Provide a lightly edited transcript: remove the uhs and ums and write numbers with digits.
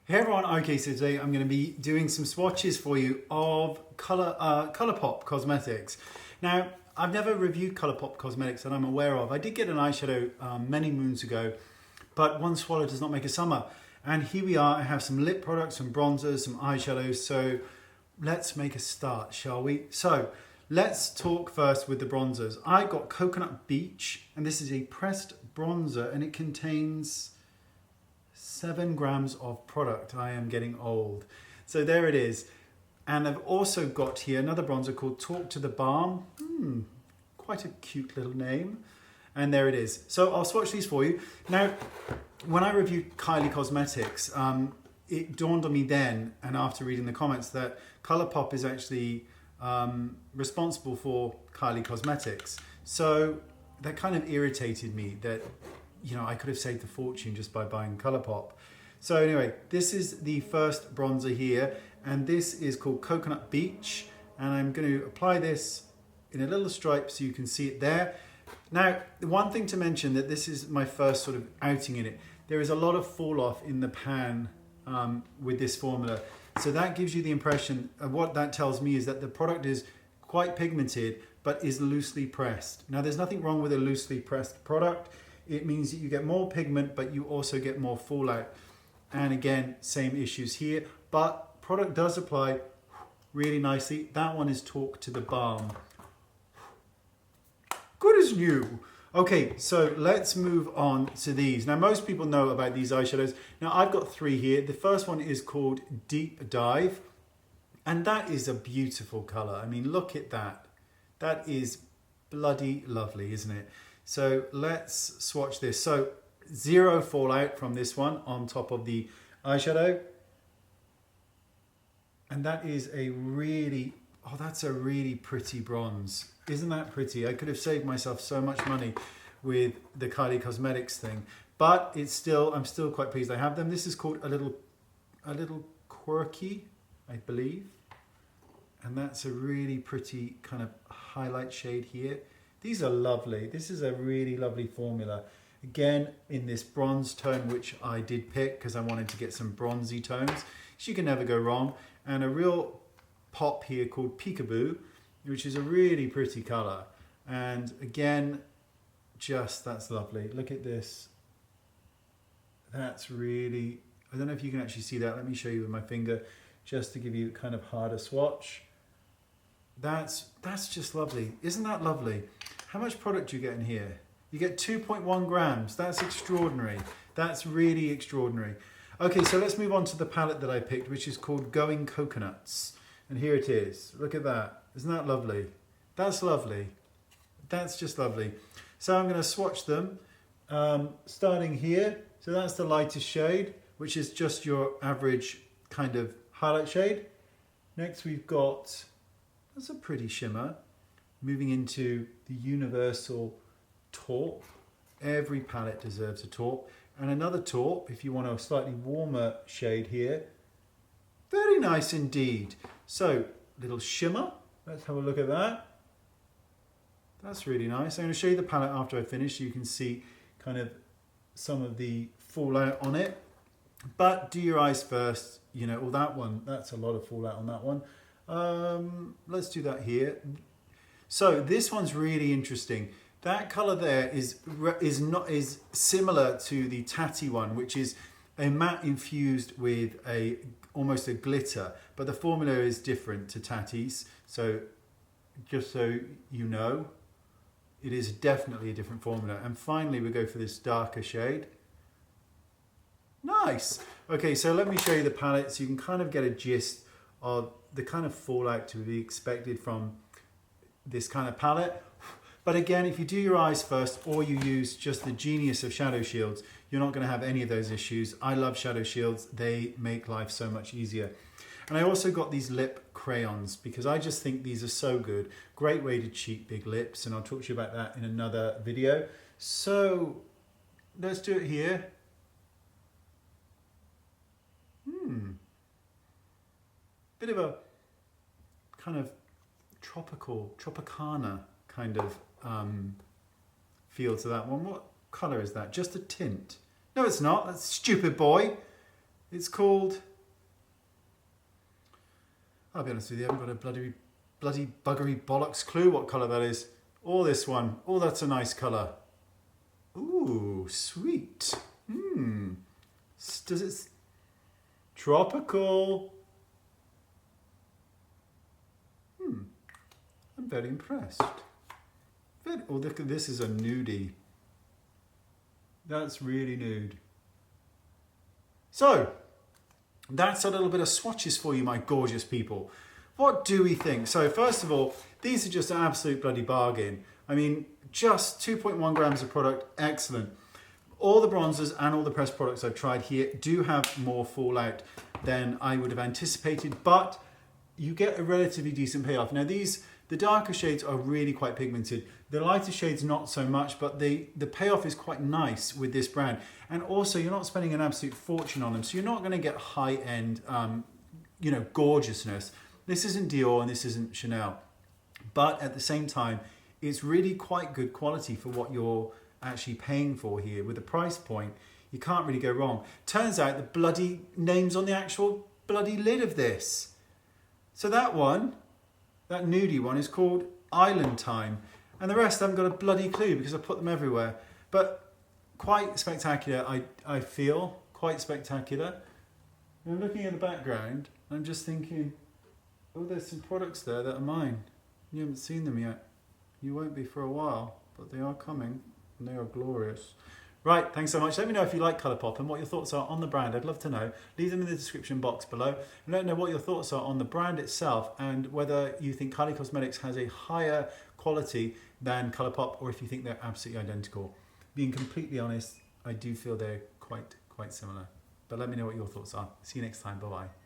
Hey everyone, okay, so today I'm going to be doing some swatches for you of Colourpop cosmetics. Now, I've never reviewed Colourpop cosmetics that I'm aware of. I did get an eyeshadow many moons ago, but one swallow does not make a summer. And here we are, I have some lip products, some bronzers, some eyeshadows, so let's make a start, shall we? So, let's talk first with the bronzers. I got Coconut Beach, and this is a pressed bronzer, and it contains 7 grams of product. I am getting old. So there it is. And I've also got here another bronzer called Talk to the Balm. Quite a cute little name. And there it is. So I'll swatch these for you. Now, when I reviewed Kylie Cosmetics, it dawned on me then, and after reading the comments, that Colourpop is actually responsible for Kylie Cosmetics. So that kind of irritated me that, you know, I could have saved a fortune just by buying Colourpop. So anyway, this is the first bronzer here, and this is called Coconut Beach, and I'm going to apply this in a little stripe so you can see it there. Now, the one thing to mention, that this is my first sort of outing in it. There is a lot of fall off in the pan with this formula. So that gives you the impression of what that tells me is that the product is quite pigmented, but is loosely pressed. Now, there's nothing wrong with a loosely pressed product. It means that you get more pigment, but you also get more fallout. And again, same issues here, but product does apply really nicely. That one is Talk to the Balm. Good as new. Okay, so let's move on to these. Now, most people know about these eyeshadows. Now, I've got 3 here. The first one is called Deep Dive, and that is a beautiful color. I mean, look at that. That is bloody lovely, isn't it? So let's swatch this. So 0 fallout from this one on top of the eyeshadow. And that is a really, oh, that's a really pretty bronze. Isn't that pretty? I could have saved myself so much money with the Kylie Cosmetics thing, but it's still, I'm still quite pleased I have them. This is called a little quirky, I believe. And that's a really pretty kind of highlight shade here. These are lovely. This is a really lovely formula. Again, in this bronze tone, which I did pick because I wanted to get some bronzy tones. So you can never go wrong. And a real pop here called Peekaboo, which is a really pretty color. And again, just, that's lovely. Look at this. That's really, I don't know if you can actually see that. Let me show you with my finger, just to give you kind of harder swatch. That's just lovely. Isn't that lovely? How much product do you get in here? You get 2.1 grams. That's extraordinary. That's really extraordinary. Okay, so let's move on to the palette that I picked, which is called Going Coconuts. And here it is. Look at that. Isn't that lovely? That's lovely. That's just lovely. So I'm going to swatch them, starting here. So that's the lightest shade, which is just your average kind of highlight shade. Next we've got, that's a pretty shimmer. Moving into the universal taupe. Every palette deserves a taupe. And another taupe, if you want a slightly warmer shade here. Very nice indeed. So, little shimmer. Let's have a look at that. That's really nice. I'm going to show you the palette after I finish so you can see kind of some of the fallout on it. But do your eyes first. You know, well, that one, that's a lot of fallout on that one. Let's do that here. So this one's really interesting. That color there is similar to the Tatty one, which is a matte infused with almost a glitter, but the formula is different to Tatty's. So just so you know, it is definitely a different formula. And finally, we go for this darker shade. Nice. Okay, so let me show you the palette so you can kind of get a gist of the kind of fallout to be expected from this kind of palette. But again, if you do your eyes first, or you use just the genius of shadow shields, you're not going to have any of those issues. I love shadow shields. They make life so much easier. And I also got these lip crayons because I just think these are so good. Great way to cheat big lips, and I'll talk to you about that in another video. So let's do it here. Bit of a kind of Tropicana kind of feel to that one. What colour is that? Just a tint. No, it's not. That's stupid boy. It's called, I'll be honest with you, I haven't got a bloody buggery bollocks clue what colour that is. Or this one. Oh, that's a nice colour. Ooh, sweet. Does it... Tropical. I'm very impressed. Oh, look at this, is a nudie. That's really nude. So, that's a little bit of swatches for you, my gorgeous people. What do we think? So first of all, these are just an absolute bloody bargain. I mean, just 2.1 grams of product, excellent. All the bronzers and all the pressed products I've tried here do have more fallout than I would have anticipated, but you get a relatively decent payoff. Now the darker shades are really quite pigmented. The lighter shades not so much, but the payoff is quite nice with this brand. And also you're not spending an absolute fortune on them, so you're not going to get high-end, gorgeousness. This isn't Dior and this isn't Chanel, but at the same time, it's really quite good quality for what you're actually paying for here. With the price point, you can't really go wrong. Turns out the bloody name's on the actual bloody lid of this. So that one, that nudie one, is called Island Time. And the rest I haven't got a bloody clue because I put them everywhere. But quite spectacular, I feel. Quite spectacular. And I'm looking at the background, I'm just thinking, oh, there's some products there that are mine. You haven't seen them yet. You won't be for a while, but they are coming and they are glorious. Right, thanks so much. Let me know if you like Colourpop and what your thoughts are on the brand. I'd love to know. Leave them in the description box below. And let me know what your thoughts are on the brand itself and whether you think Kylie Cosmetics has a higher quality than Colourpop or if you think they're absolutely identical. Being completely honest, I do feel they're quite similar. But let me know what your thoughts are. See you next time. Bye-bye.